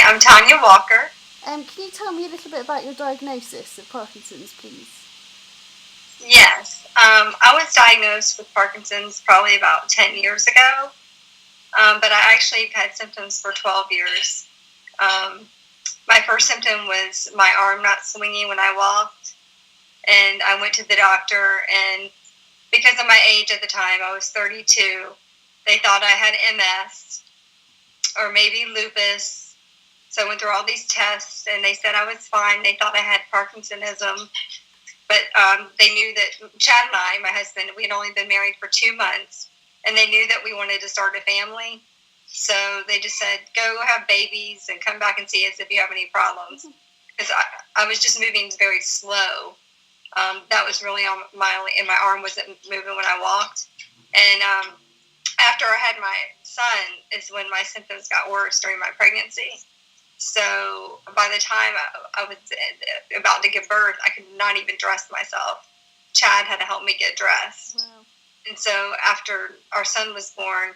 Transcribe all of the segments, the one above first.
Hi, I'm Tonya Walker. Can you tell me a little bit about your diagnosis of Parkinson's, please? Yes, I was diagnosed with Parkinson's probably about 10 years ago, but I actually had symptoms for 12 years. My first symptom was my arm not swinging when I walked, and I went to the doctor, and because of my age at the time, I was 32, they thought I had MS or maybe lupus. So I went through all these tests, and they said I was fine. They thought I had Parkinsonism. But they knew that Chad and I, my husband, we had only been married for 2 months, and they knew that we wanted to start a family. So they just said, go have babies and come back and see us if you have any problems. Because I was just moving very slow. That was really on and my arm wasn't moving when I walked. And after I had my son is when my symptoms got worse during my pregnancy. So by the time I was about to give birth, I could not even dress myself. Chad had to help me get dressed. Wow. And so after our son was born,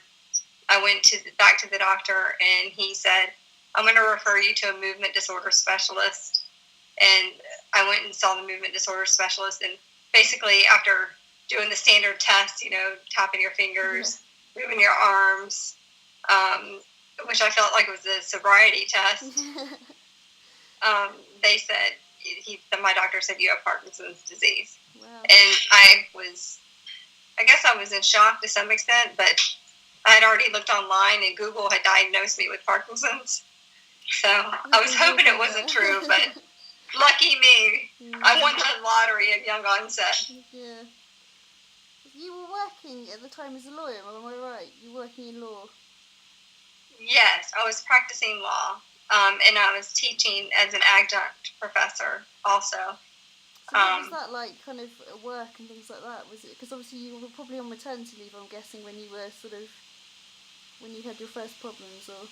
I went back to the doctor, and he said, I'm going to refer you to a movement disorder specialist. And I went and saw the movement disorder specialist. And basically after doing the standard tests, tapping your fingers, moving your arms, which I felt like was a sobriety test. They said, my doctor said, you have Parkinson's disease. Wow. And I guess I was in shock to some extent, but I had already looked online, and Google had diagnosed me with Parkinson's. So I was hoping it wasn't true, but lucky me, I won the lottery of young onset. Yeah. You were working at the time as a lawyer, am I right? You were working in law? Yes, I was practicing law, and I was teaching as an adjunct professor also. So what was that like, kind of work and things like that? Was it because obviously you were probably on maternity leave, I'm guessing, when you were when you had your first problems, or?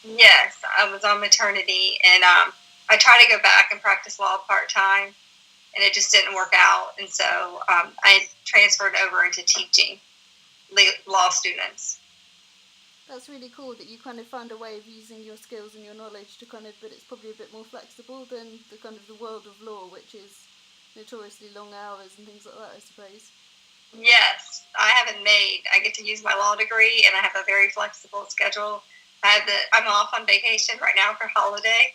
Yes, I was on maternity, and I tried to go back and practice law part-time, and it just didn't work out. And so I transferred over into teaching law students. That's really cool that you kind of found a way of using your skills and your knowledge to but it's probably a bit more flexible than the kind of the world of law, which is notoriously long hours and things like that, I suppose. Yes, I get to use my law degree, and I have a very flexible schedule. I'm off on vacation right now for holiday.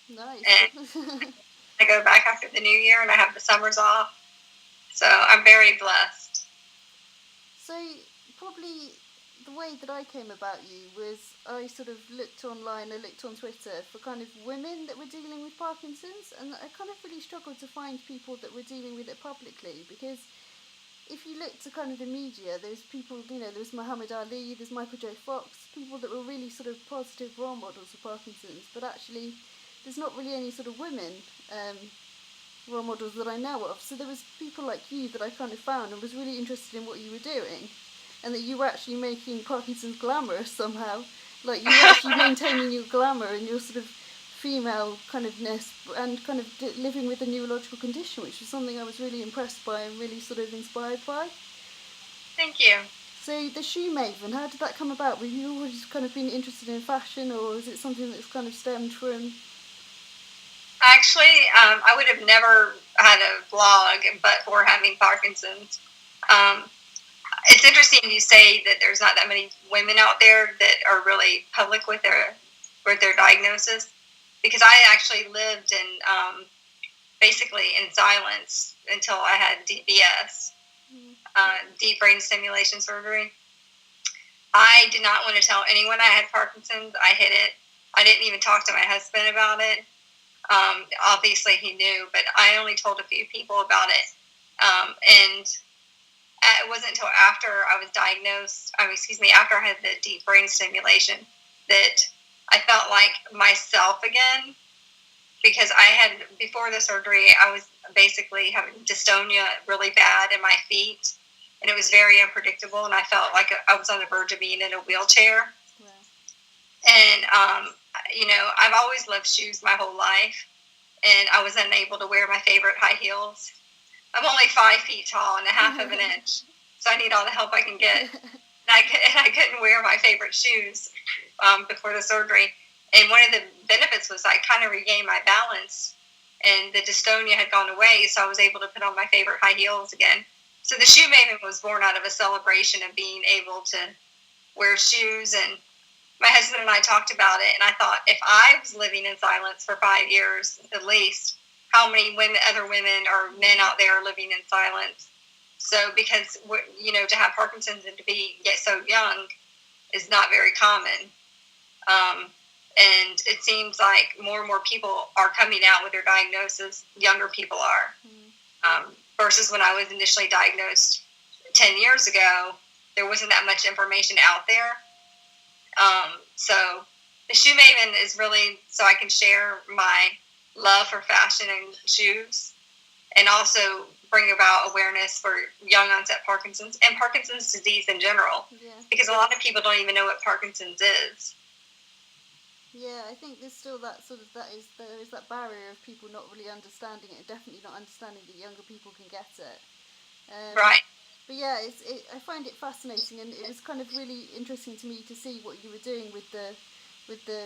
Nice. And I go back after the new year, and I have the summers off. So I'm very blessed. So probably the way that I came about you was I sort of looked online, I looked on Twitter for kind of women that were dealing with Parkinson's, and I kind of really struggled to find people that were dealing with it publicly, because if you look to kind of the media, there's people, there's Muhammad Ali, there's Michael J. Fox, people that were really sort of positive role models of Parkinson's, but actually there's not really any sort of women role models that I know of. So there was people like you that I kind of found and was really interested in what you were doing, and that you were actually making Parkinson's glamorous somehow. Like you were actually maintaining your glamour and your sort of female kind ofness, and kind of living with a neurological condition, which was something I was really impressed by and really sort of inspired by. Thank you. So the shoe maven, how did that come about? Were you always kind of been interested in fashion, or is it something that's kind of stemmed from? Actually, I would have never had a blog but for having Parkinson's. It's interesting you say that there's not that many women out there that are really public with their diagnosis, because I actually lived in basically in silence until I had DBS, deep brain stimulation surgery. I did not want to tell anyone I had Parkinson's. I hid it. I didn't even talk to my husband about it. Obviously he knew, but I only told a few people about it. And it wasn't until after I was diagnosed, after I had the deep brain stimulation, that I felt like myself again, because before the surgery, I was basically having dystonia really bad in my feet, and it was very unpredictable, and I felt like I was on the verge of being in a wheelchair. Wow. And, I've always loved shoes my whole life, and I was unable to wear my favorite high heels. I'm only 5 feet tall and a half of an inch, so I need all the help I can get. And I couldn't wear my favorite shoes before the surgery. And one of the benefits was I kind of regained my balance, and the dystonia had gone away, so I was able to put on my favorite high heels again. So the Shoe Maven was born out of a celebration of being able to wear shoes. And my husband and I talked about it, and I thought, if I was living in silence for 5 years at least, how many other women or men out there are living in silence? So because, to have Parkinson's and to get so young is not very common. And it seems like more and more people are coming out with their diagnosis. Younger people are. Versus when I was initially diagnosed 10 years ago, there wasn't that much information out there. So the Shoe Maven is really so I can share my love for fashion and shoes, and also bring about awareness for young onset Parkinson's and Parkinson's disease in general. Yeah. Because a lot of people don't even know what Parkinson's is. Yeah, I think there's still that there is that barrier of people not really understanding it, and definitely not understanding that younger people can get it. Right. But yeah, I find it fascinating, and it was kind of really interesting to me to see what you were doing with the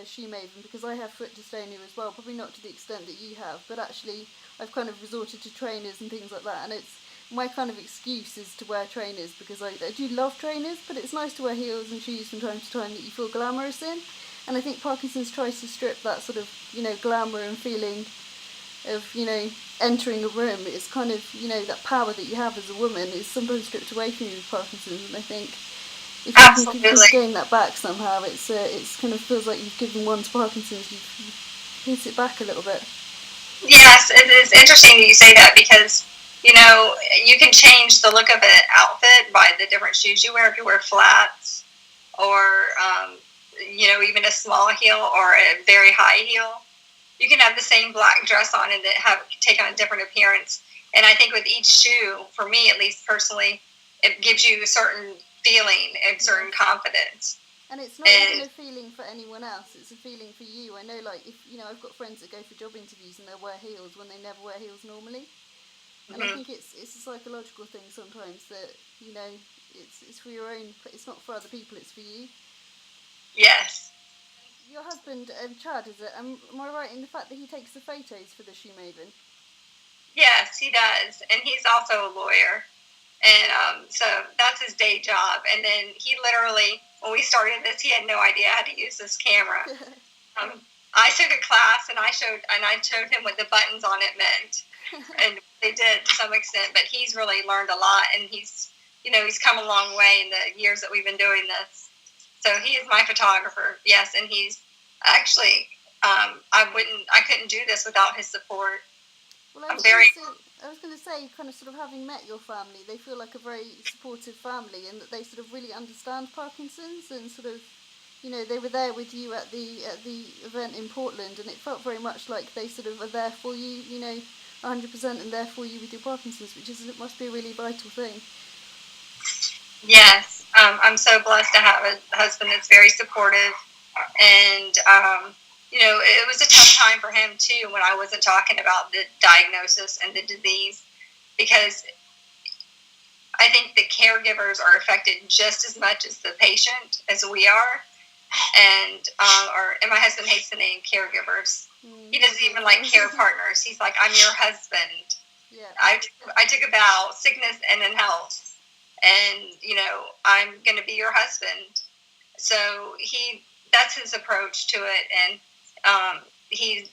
Shoe Maven, because I have foot dystonia as well, probably not to the extent that you have, but actually I've kind of resorted to trainers and things like that, and it's my kind of excuse is to wear trainers, because I do love trainers, but it's nice to wear heels and shoes from time to time that you feel glamorous in. And I think Parkinson's tries to strip that sort of, glamour and feeling of, entering a room. It's kind of, that power that you have as a woman is sometimes stripped away from you with Parkinson's. And I think if you can gain that back somehow, it's kind of feels like you've given one to Parkinson's, you've hit it back a little bit. Yes, it is interesting that you say that, because, you can change the look of an outfit by the different shoes you wear. If you wear flats or, even a small heel or a very high heel, you can have the same black dress on and take on a different appearance. And I think with each shoe, for me at least personally, it gives you a certain feeling and certain confidence. And it's not even a feeling for anyone else, it's a feeling for you. I know, like, if I've got friends that go for job interviews and they'll wear heels when they never wear heels normally. And I think it's a psychological thing sometimes that, it's for your own, it's not for other people, it's for you. Yes. Your husband, Chad, is it? Am I right in the fact that he takes the photos for the Shoe Maven? Yes, he does. And he's also a lawyer. And so that's his day job. And then he literally, when we started this, he had no idea how to use this camera. I took a class and I showed him what the buttons on it meant. And they did to some extent, but he's really learned a lot, and he's come a long way in the years that we've been doing this. So he is my photographer, yes, and he's actually, I couldn't do this without his support. Well, I was going to say, kind of sort of having met your family, they feel like a very supportive family, and that they sort of really understand Parkinson's, and sort of, they were there with you at the event in Portland, and it felt very much like they sort of are there for you, 100%, and there for you with your Parkinson's, it must be a really vital thing. Yes, I'm so blessed to have a husband that's very supportive, and it was a tough time for him too when I wasn't talking about the diagnosis and the disease, because I think the caregivers are affected just as much as the patient as we are, and my husband hates the name caregivers. He doesn't even like care partners. He's like, I'm your husband. Yeah. I took a vow, sickness and in health, and I'm going to be your husband. So that's his approach to it, and he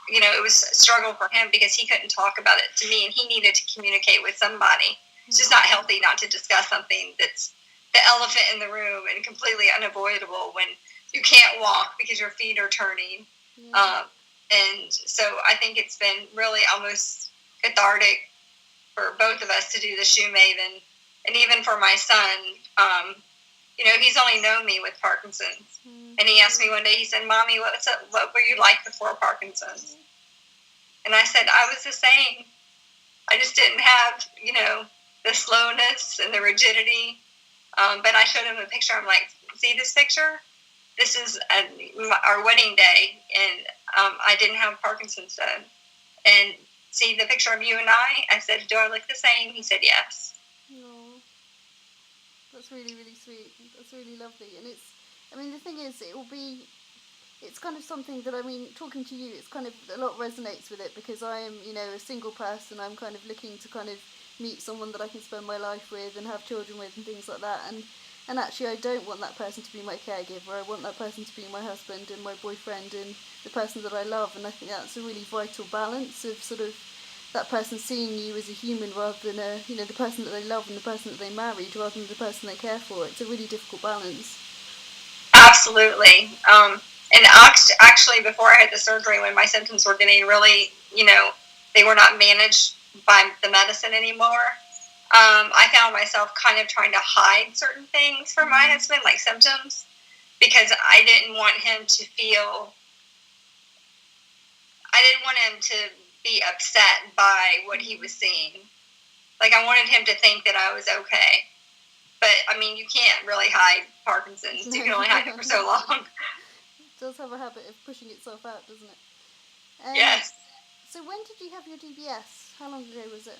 it was a struggle for him because he couldn't talk about it to me, and he needed to communicate with somebody. It's just not healthy not to discuss something that's the elephant in the room and completely unavoidable when you can't walk because your feet are turning. And so I think it's been really almost cathartic for both of us to do the Shoe Maven, and even for my son. He's only known me with Parkinson's. And he asked me one day, he said, Mommy, what were you like before Parkinson's? And I said, I was the same. I just didn't have, the slowness and the rigidity. But I showed him a picture. I'm like, see this picture? This is our wedding day, and I didn't have Parkinson's then. And see the picture of you and I said, do I look the same? He said, yes. Aww. That's really, really sweet. That's really lovely. And the thing is, it will be, it's kind of something that, I mean, talking to you, it's kind of a lot resonates with it, because I am, a single person. I'm kind of looking to kind of meet someone that I can spend my life with and have children with and things like that. And actually, I don't want that person to be my caregiver. I want that person to be my husband and my boyfriend and the person that I love. And I think that's a really vital balance of sort of that person seeing you as a human rather than the person that they love and the person that they married rather than the person they care for. It's a really difficult balance. Absolutely. And actually, before I had the surgery, when my symptoms were getting really, they were not managed by the medicine anymore, I found myself kind of trying to hide certain things from my husband, like symptoms, because I didn't want him to be upset by what he was seeing. Like, I wanted him to think that I was okay. But, I mean, you can't really hide Parkinson's. You can only hide it for so long. It does have a habit of pushing itself out, doesn't it? Yes. So when did you have your DBS? How long ago was it?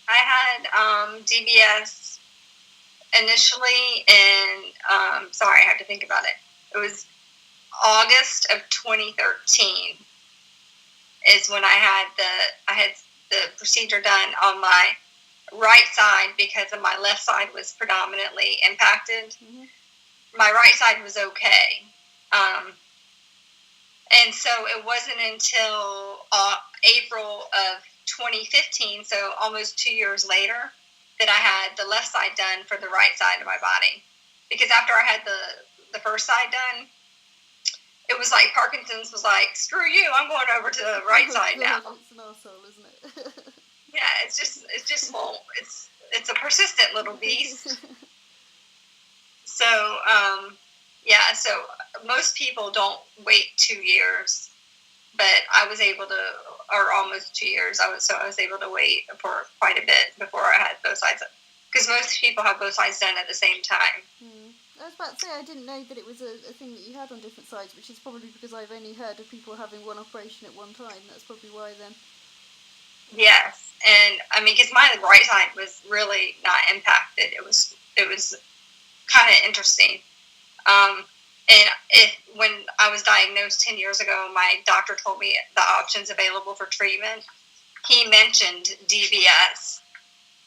I had DBS initially in, sorry, I have to think about it. It was August of 2013 is when I had the procedure done on my right side, because of my left side was predominantly impacted. Mm-hmm. My right side was okay. And so it wasn't until April of 2015, so almost 2 years later, that I had the left side done for the right side of my body. Because after I had the first side done, it was like Parkinson's was like, screw you, I'm going over to the right side now. It's an arsehole, isn't it? Yeah, it's just well, it's a persistent little beast. So, so most people don't wait 2 years, but I was able to, or almost 2 years. I was able to wait for quite a bit before I had both sides, because most people have both sides done at the same time. I was about to say, I didn't know that it was a thing that you had on different sides, which is probably because I've only heard of people having one operation at one time. That's probably why then. Yes, and I mean, because my right side was really not impacted. It was kind of interesting. When I was diagnosed 10 years ago, my doctor told me the options available for treatment. He mentioned DBS,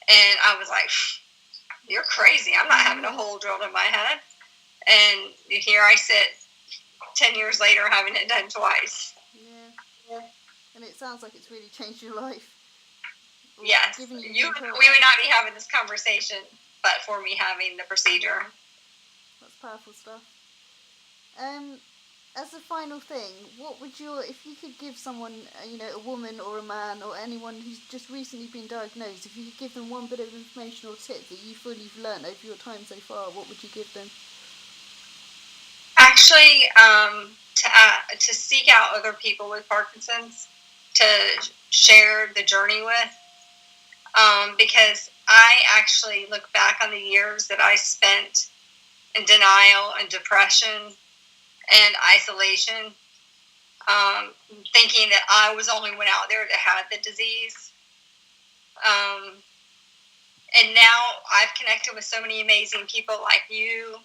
and I was like, you're crazy. I'm not having a hole drilled in my head. And here I sit 10 years later having it done twice. Yeah. And it sounds like it's really changed your life. Yes. We would not be having this conversation but for me having the procedure. That's powerful stuff. As a final thing, what would if you could give someone, a woman or a man or anyone who's just recently been diagnosed, if you could give them one bit of information or tip that you feel you've learned over your time so far, what would you give them? Actually, to seek out other people with Parkinson's, to share the journey with, because I actually look back on the years that I spent in denial and depression and isolation, thinking that I was the only one out there that had the disease. And now I've connected with so many amazing people like you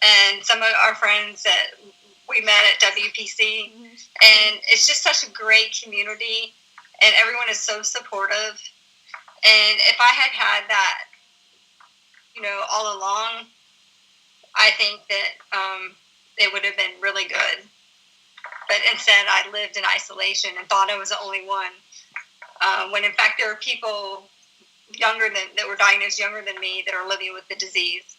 and some of our friends that we met at WPC. Mm-hmm. And it's just such a great community, and everyone is so supportive. And if I had that, all along, I think that it would have been really good. But instead, I lived in isolation and thought I was the only one. When in fact, there are people that were diagnosed younger than me that are living with the disease.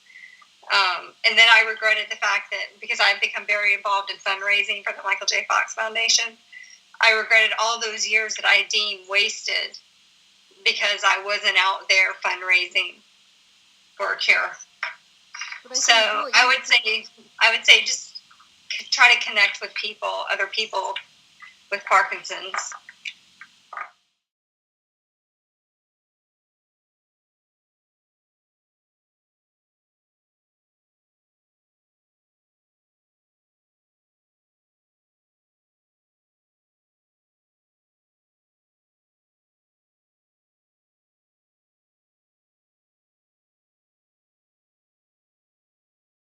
And then I regretted the fact that, because I've become very involved in fundraising for the Michael J. Fox Foundation, I regretted all those years that I deemed wasted because I wasn't out there fundraising for a cure. So I would say just try to connect with other people with Parkinson's,